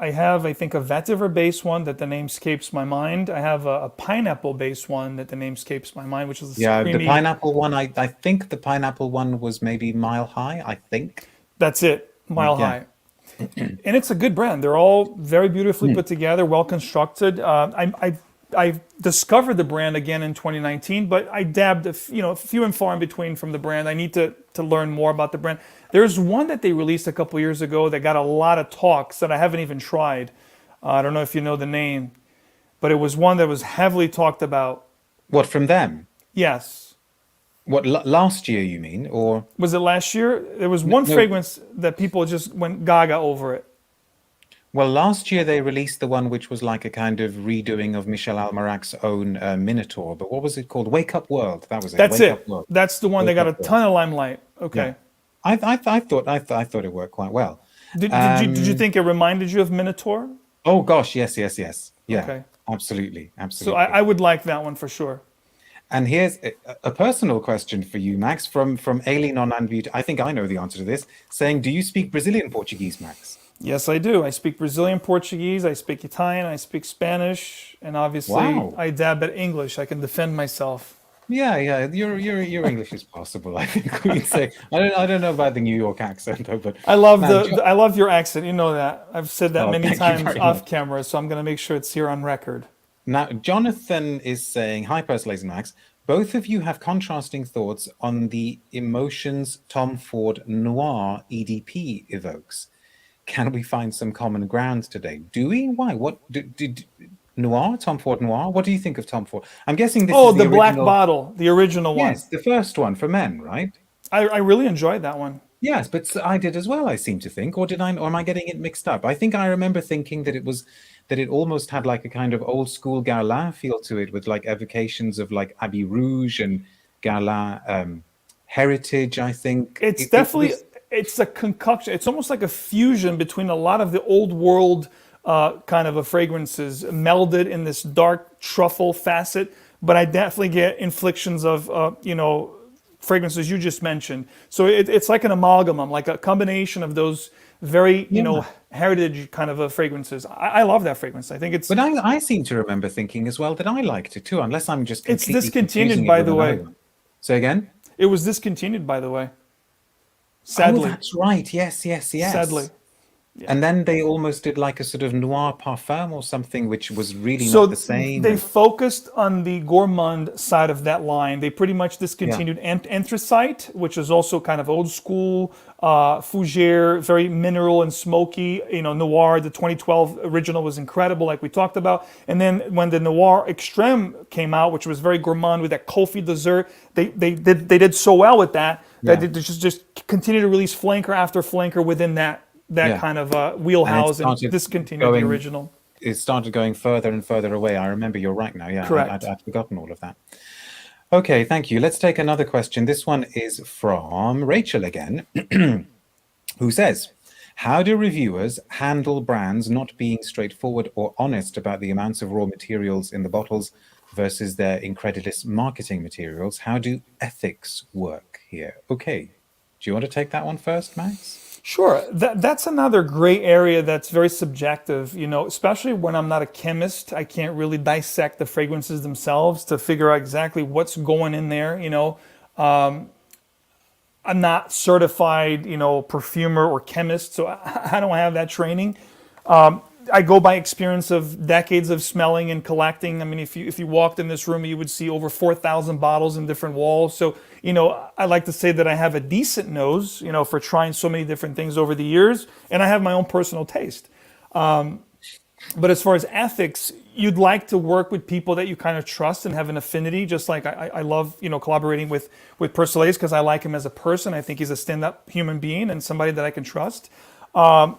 I have, I think, a vetiver-based one that the name escapes my mind. I have a pineapple-based one that the name escapes my mind, which is a yeah, the creamy. pineapple one. I think the pineapple one was maybe Mile High. I think. That's it, Mile Yeah. High. And it's a good brand. They're all very beautifully put together, well constructed. I discovered the brand again in 2019, but I dabbed few and far in between from the brand. I need to learn more about the brand. There's one that they released a couple years ago that got a lot of talks that I haven't even tried. I don't know if you know the name, but it was one that was heavily talked about. What from them? Yes. What last year you mean, or Was it last year? There was one no? fragrance that people just went gaga over it. Well, last year they released the one which was like a kind of redoing of Michel Almarac's own Minotaur. But what was it called? Wake Up World. That was it. That's Wake Up it. World. That's the one that Wake got a Up World. ton of limelight. Yeah, Okay. I thought it worked quite well. Did you think it reminded you of Minotaur? Oh gosh, yes. Yeah, Okay. absolutely, So absolutely. I would like that one for sure. And here's a personal question for you, Max, from Aileen on Unviewed. I think I know the answer to this. Saying, do you speak Brazilian Portuguese, Max? Yes, I do. I speak Brazilian Portuguese, I speak Italian, I speak Spanish, and obviously Wow. I dab at English. I can defend myself. Yeah. Your English is possible. I think we'd say. I don't know about the New York accent though, but man, I love your accent. You know that. I've said that oh, many thank you times very off much. camera, so I'm going to make sure it's here on record. Now, Jonathan is saying, "Hi, Persolaise and Max. Both of you have contrasting thoughts on the emotions Tom Ford Noir EDP evokes. Can we find some common ground today? Do we? Why? What did Noir? Tom Ford Noir? What do you think of Tom Ford? I'm guessing this Oh, is the the black original. bottle, the original one. Yes, the first one for men, right? I really enjoyed that one. Yes, but I did as well, I seem to think, or did I, or am I getting it mixed up? I think I remember thinking that it almost had like a kind of old school Guerlain feel to it, with like evocations of like Abbey Rouge and Guerlain heritage. I think It's it definitely was. it's a concoction. It's almost like a fusion between a lot of the old world kind of a fragrances melded in this dark truffle facet. But I definitely get inflections of fragrances you just mentioned. So it's like an amalgam, like a combination of those very Yeah. heritage kind of fragrances. I love that fragrance. I think But I seem to remember thinking as well that I liked it too, unless I'm just it's completely discontinued, confusing it by with the another way. one. Say again? It was discontinued, by the way. Oh, Sadly, that's right. Yes. sadly. Yeah. And then they almost did like a sort of noir parfum or something, which was really So not the same. they And focused on the gourmand side of that line. They pretty much yeah, discontinued anthracite, which is also kind of old school, fougere, very mineral and smoky. Noir. The 2012 original was incredible, like we talked about. And then when the Noir Extreme came out, which was very gourmand with that coffee dessert, they did so well with that that yeah, they just continue to release flanker after flanker within that yeah. kind of And it wheelhouse and started discontinued the going, original. it started going further and further away. I remember you're right now. Yeah, Correct. I'd forgotten all of that. Okay, thank you. Let's take another question. This one is from Rachel again, who says, How do reviewers handle brands not being straightforward or honest about the amounts of raw materials in the bottles versus their incredulous marketing materials? How do ethics work here? Okay. Do you want to take that one first, Max? Sure, that's another gray area that's very subjective, especially when I'm not a chemist. I can't really dissect the fragrances themselves to figure out exactly what's going in there. I'm not certified, perfumer or chemist, so I don't have that training. I go by experience of decades of smelling and collecting. I mean, if you walked in this room, you would see over 4,000 bottles in different walls. So, I like to say that I have a decent nose, for trying so many different things over the years, and I have my own personal taste. But as far as ethics, you'd like to work with people that you kind of trust and have an affinity. Just like I love, collaborating with Persolaise because I like him as a person. I think he's a stand-up human being and somebody that I can trust. And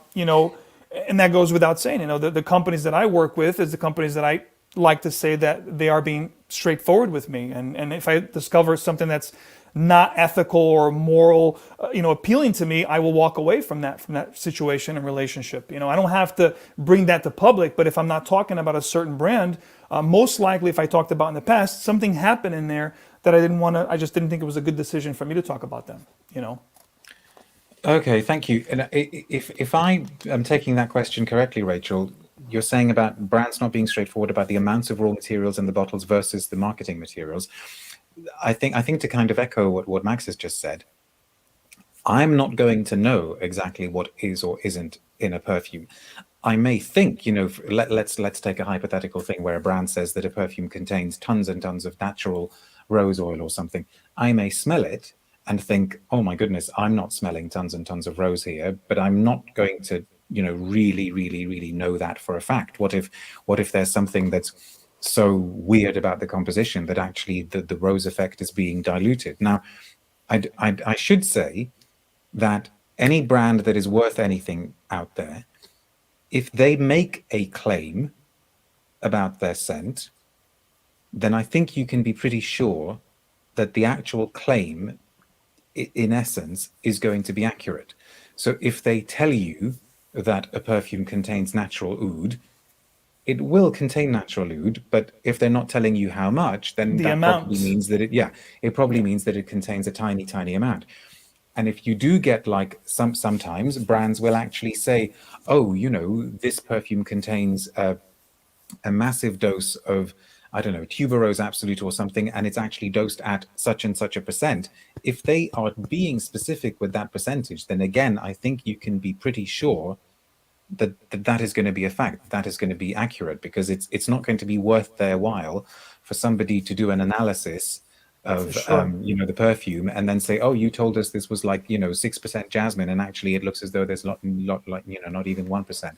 that goes without saying. The companies that I work with is the companies that I like to say that they are being straightforward with me. And if I discover something that's not ethical or moral, appealing to me, I will walk away from that situation and relationship. I don't have to bring that to public, but if I'm not talking about a certain brand, most likely if I talked about in the past, something happened in there that I just didn't think it was a good decision for me to talk about them. Okay, thank you. And if I am taking that question correctly, Rachel, you're saying about brands not being straightforward about the amounts of raw materials in the bottles versus the marketing materials. I think to kind of echo what Max has just said, I'm not going to know exactly what is or isn't in a perfume. I may think, let's take a hypothetical thing where a brand says that a perfume contains tons and tons of natural rose oil or something. I may smell it and think, oh my goodness, I'm not smelling tons and tons of rose here, but I'm not going to, really, really, really know that for a fact. What if there's something that's so weird about the composition that actually the rose effect is being diluted? Now, I should say that any brand that is worth anything out there, if they make a claim about their scent, then I think you can be pretty sure that the actual claim, in essence, is going to be accurate. So if they tell you that a perfume contains natural oud, it will contain natural oud, but if they're not telling you how much, then that probably means that it probably means that it contains a tiny, tiny amount. And if you do get like sometimes brands will actually say, oh, this perfume contains a massive dose of, I don't know, tuberose absolute or something, and it's actually dosed at such and such a percent. If they are being specific with that percentage, then again, I think you can be pretty sure that is going to be a fact, that is going to be accurate, because it's not going to be worth their while for somebody to do an analysis of the perfume and then say, oh, you told us this was like 6% jasmine, and actually it looks as though there's not even 1%.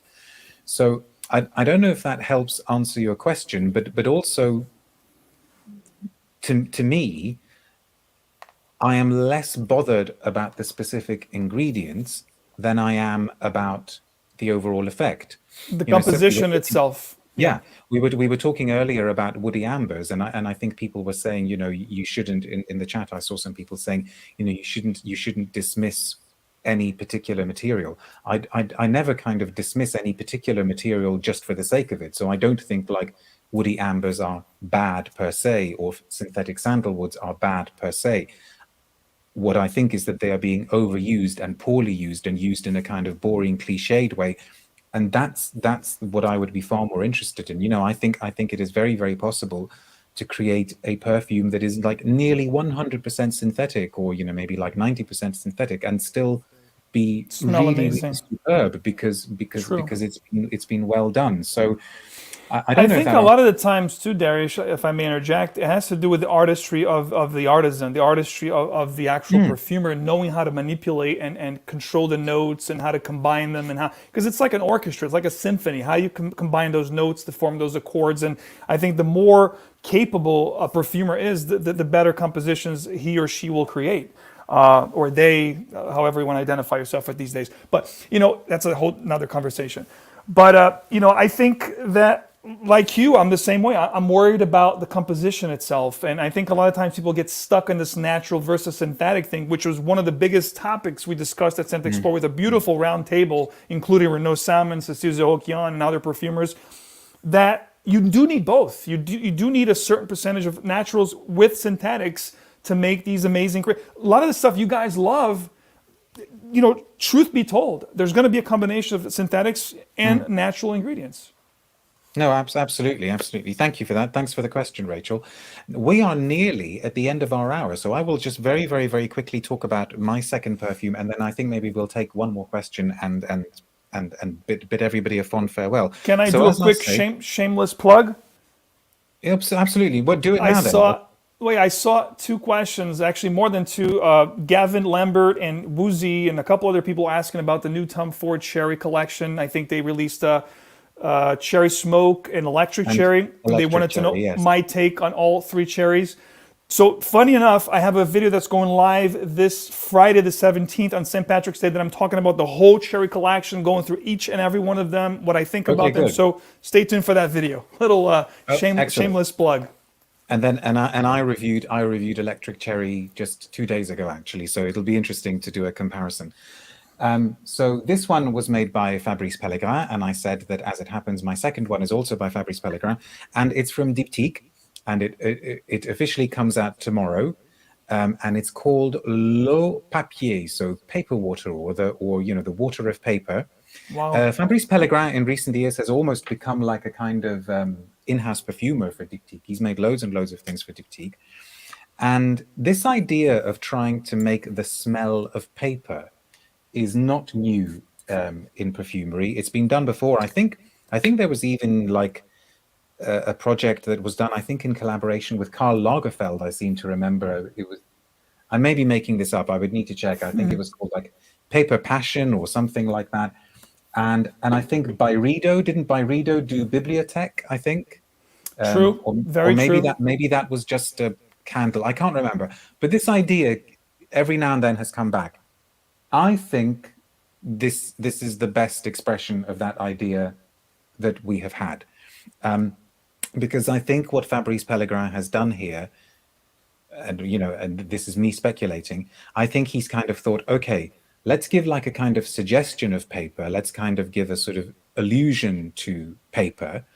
So I don't know if that helps answer your question, but also to me, I am less bothered about the specific ingredients than I am about the overall effect. The composition itself. Yeah, we were talking earlier about woody ambers, and I think people were saying, you shouldn't, in the chat I saw some people saying, you shouldn't dismiss any particular material. I never kind of dismiss any particular material just for the sake of it. So I don't think like woody ambers are bad per se, or synthetic sandalwoods are bad per se. What I think is that they are being overused and poorly used, and used in a kind of boring, cliched way. And that's what I would be far more interested in. I think it is very, very possible to create a perfume that is like nearly 100% synthetic, or maybe like 90% synthetic, and still be Smell really, amazing. really superb because it's been well done. So I I don't know if think that a lot of the times too, Darius, if I may interject, it has to do with the artistry of the artisan, the artistry of the actual perfumer, knowing how to manipulate and control the notes and how to combine them, and because it's like an orchestra, it's like a symphony, how you combine those notes to form those accords. And I think the more capable a perfumer is, the better compositions he or she will create. Or they, however you want to identify yourself with these days. But, that's a whole another conversation. But, I think that like you, I'm the same way. I'm worried about the composition itself. And I think a lot of times people get stuck in this natural versus synthetic thing, which was one of the biggest topics we discussed at Scent Explore with a beautiful round table, including Renaud Salmon, Cécile Zehokian, and other perfumers, that you do need both. You do need a certain percentage of naturals with synthetics to make these amazing. A lot of the stuff you guys love, truth be told, there's going to be a combination of synthetics and natural ingredients. No, absolutely, absolutely. Thank you for that. Thanks for the question, Rachel. We are nearly at the end of our hour, so I will just very, very, very quickly talk about my second perfume, and then I think maybe we'll take one more question and bid everybody a fond farewell. Can I So do a as I quick say- shameless plug? Absolutely. What do it now then? I saw two questions, actually more than two. Gavin Lambert and Woozy and a couple other people asking about the new Tom Ford Cherry collection. I think they released Cherry Smoke and Electric Cherry. They Electric wanted to know Cherry, yes. my take on all three cherries. So funny enough, I have a video that's going live this Friday the 17th on St. Patrick's Day that I'm talking about the whole cherry collection, going through each and every one of them, what I think about them. good. So stay tuned for that video. Little excellent. shameless plug. And then I reviewed Electric Cherry just 2 days ago, actually. So it'll be interesting to do a comparison. So this one was made by Fabrice Pellegrin, and I said that as it happens, my second one is also by Fabrice Pellegrin, and it's from Diptyque, and it officially comes out tomorrow, and it's called L'eau papier, so paper water, or the water of paper. Wow. Fabrice Pellegrin in recent years has almost become like a kind of in-house perfumer for Diptyque. He's made loads and loads of things for Diptyque. And this idea of trying to make the smell of paper is not new in perfumery. It's been done before. I think there was even like a project that was done, I think in collaboration with Karl Lagerfeld, I seem to remember. I may be making this up. I would need to check. I think it was called like Paper Passion or something like that. And I think didn't Byredo do Bibliothèque, I think? True. Very true. Maybe that was just a candle. I can't remember. But this idea every now and then has come back. I think this is the best expression of that idea that we have had. Because I think what Fabrice Pellegrin has done here, and this is me speculating, I think he's kind of thought, okay, let's give like a kind of suggestion of paper. Let's kind of give a sort of allusion to paper,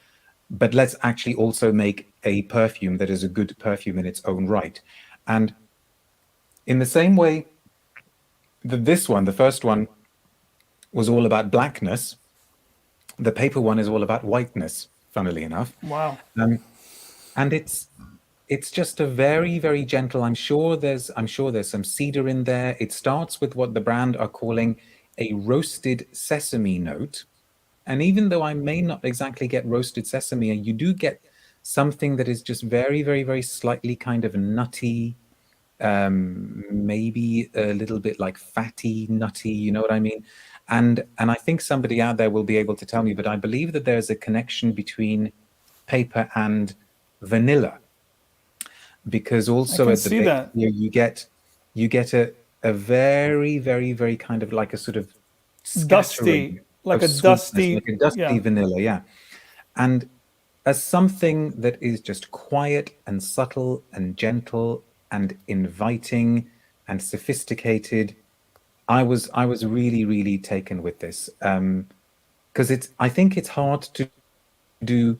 but let's actually also make a perfume that is a good perfume in its own right. And in the same way that the first one, was all about blackness, the paper one is all about whiteness, funnily enough. Wow. And it's just a very, very gentle. I'm sure there's some cedar in there. It starts with what the brand are calling a roasted sesame note. And even though I may not exactly get roasted sesame, you do get something that is just very, very, very slightly kind of nutty, maybe a little bit like fatty, nutty, you know what I mean? And I think somebody out there will be able to tell me, but I believe that there's a connection between paper and vanilla. Because also at the base here, you get a very, very, very kind of like a sort of dusty, like a dusty vanilla, yeah. And as something that is just quiet and subtle and gentle and inviting and sophisticated, I was really, really taken with this, because I think it's hard to do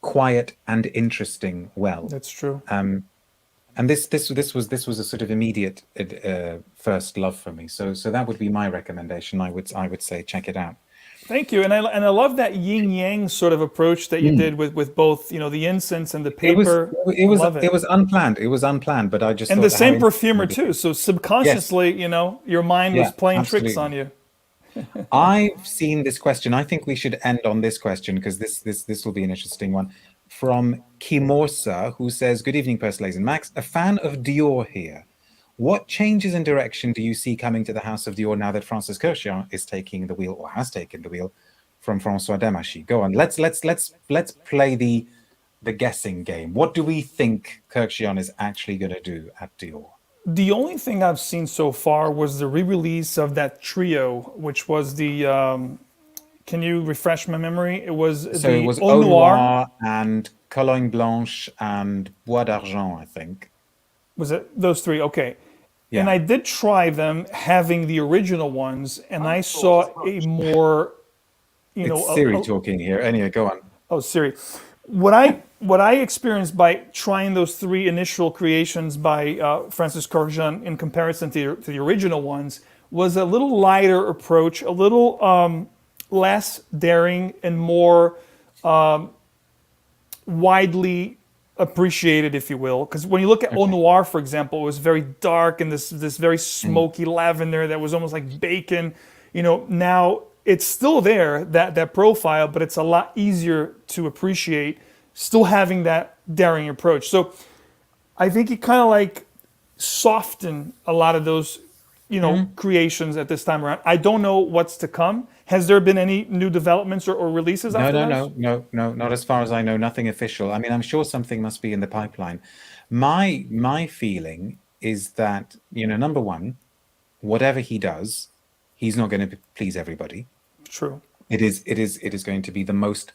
quiet and interesting well. That's true. And this was a sort of immediate first love for me. So that would be my recommendation. I would say check it out. Thank you, and I love that yin yang sort of approach that you did with both the incense and the paper. It was unplanned. It was unplanned, but I just and the same perfumer too. So subconsciously, yes. Your mind was playing absolutely. tricks on you. I've seen this question. I think we should end on this question because this will be an interesting one. From Kimorsa, who says, "Good evening, Persolaise and Max. A fan of Dior here. What changes in direction do you see coming to the house of Dior now that Francis Kurkdjian is taking the wheel or has taken the wheel from François Demachy? Go on. Let's play the guessing game. What do we think Kurkdjian is actually going to do at Dior? The only thing I've seen so far was the re-release of that trio, which was the Can you refresh my memory? It was So it the was Eau Eau Noire. Noire and Cologne Blanche and Bois d'Argent, I think. Was it those three? Okay. And Yeah. I did try them having the original ones, and I saw a more, It's Siri talking here. Anyway, go on. oh, Siri. What I experienced by trying those three initial creations by Francis Corjan in comparison to the original ones was a little lighter approach, a little less daring and more widely appreciated, if you will. Because when you look at Eau Okay. Noire, for example, it was very dark and this very smoky lavender that was almost like bacon. Now it's still there, that profile, but it's a lot easier to appreciate, still having that daring approach. So I think he kind of like softened a lot of those, creations at this time around. I don't know what's to come. Has there been any new developments or releases No, after no, those? no, no, no, not as far as I know, nothing official. I mean, I'm sure something must be in the pipeline. My feeling is that, number one, whatever he does, he's not going to please everybody. True. It is going to be the most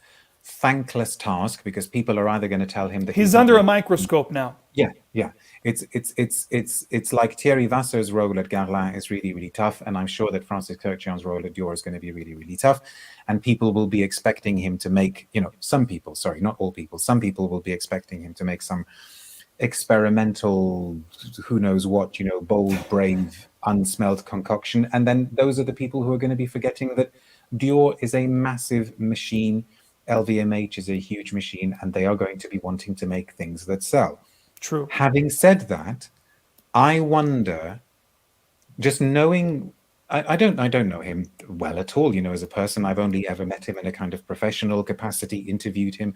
thankless task because people are either going to tell him that He's he's not under a making. microscope now. Yeah, yeah. It's like Thierry Vassar's role at Guerlain is really, really tough, and I'm sure that Francis Kurkdjian's role at Dior is going to be really, really tough, and people will be expecting him to make, some people, sorry, not all people, some people will be expecting him to make some experimental, who knows what, bold, brave, unsmelled concoction, and then those are the people who are going to be forgetting that Dior is a massive machine, LVMH is a huge machine, and they are going to be wanting to make things that sell. True. Having said that, I wonder, just knowing, I don't know him well at all, as a person. I've only ever met him in a kind of professional capacity, interviewed him.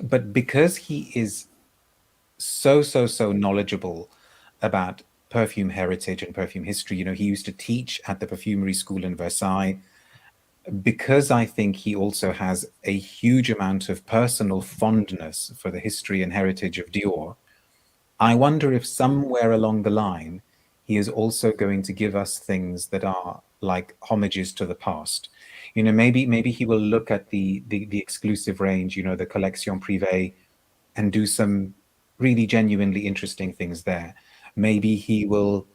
But because he is so knowledgeable about perfume heritage and perfume history, he used to teach at the perfumery school in Versailles. Because I think he also has a huge amount of personal fondness for the history and heritage of Dior, I wonder if somewhere along the line he is also going to give us things that are like homages to the past. Maybe he will look at the exclusive range, the collection privée, and do some really genuinely interesting things there. Maybe he will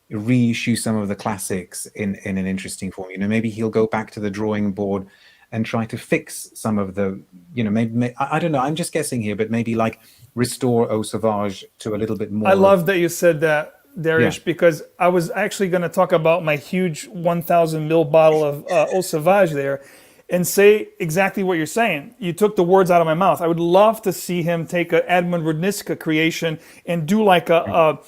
reissue some of the classics in an interesting form. Maybe he'll go back to the drawing board and try to fix some of the, maybe I don't know. I'm just guessing here, but maybe like restore Eau Sauvage to a little bit more. I love that you said that, Darius, Yeah. because I was actually going to talk about my huge 1,000 ml bottle of Eau Sauvage there and say exactly what you're saying. You took the words out of my mouth. I would love to see him take a Edmund Rudniska creation and do like a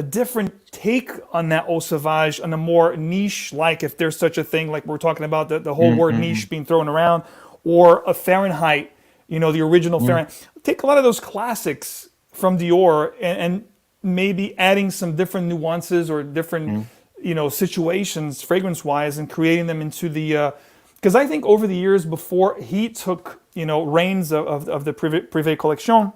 different take on that Eau Sauvage, on a more niche, like if there's such a thing, like we're talking about the whole word niche being thrown around, or a Fahrenheit, the original Fahrenheit. Take a lot of those classics from Dior and maybe adding some different nuances or different, situations fragrance-wise and creating them into the, because I think over the years before he took, reins of the Privé Collection,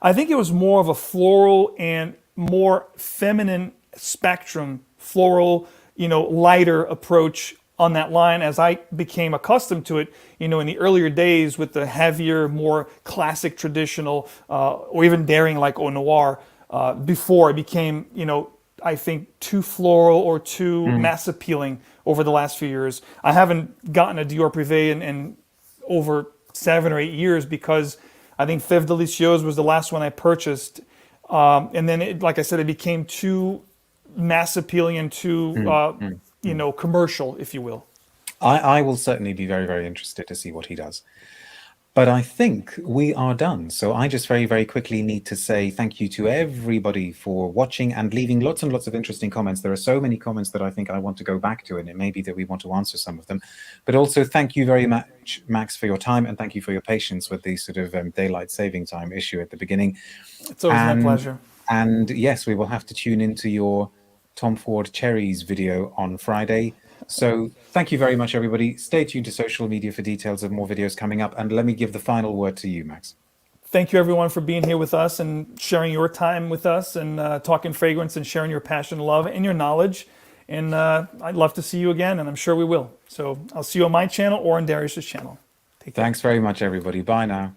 I think it was more of a floral and more feminine spectrum, floral, lighter approach on that line as I became accustomed to it, in the earlier days with the heavier, more classic, traditional, or even daring like Eau Noire, before it became, I think too floral or too mass appealing over the last few years. I haven't gotten a Dior Privé in over 7 or 8 years because I think Fève Délicieuse was the last one I purchased. And then, like I said, it became too mass appealing and too, commercial, if you will. I will certainly be very, very interested to see what he does. But I think we are done. So I just very, very quickly need to say thank you to everybody for watching and leaving lots and lots of interesting comments. There are so many comments that I think I want to go back to, and it may be that we want to answer some of them. But also thank you very much, Max, for your time, and thank you for your patience with the sort of daylight saving time issue at the beginning. It's always my pleasure. And yes, we will have to tune into your Tom Ford Cherries video on Friday. So thank you very much, everybody. Stay tuned to social media for details of more videos coming up. And let me give the final word to you, Max. Thank you, everyone, for being here with us and sharing your time with us and talking fragrance and sharing your passion, love, and your knowledge. And I'd love to see you again, and I'm sure we will. So I'll see you on my channel or on Darius's channel. Take care. Thanks very much, everybody. Bye now.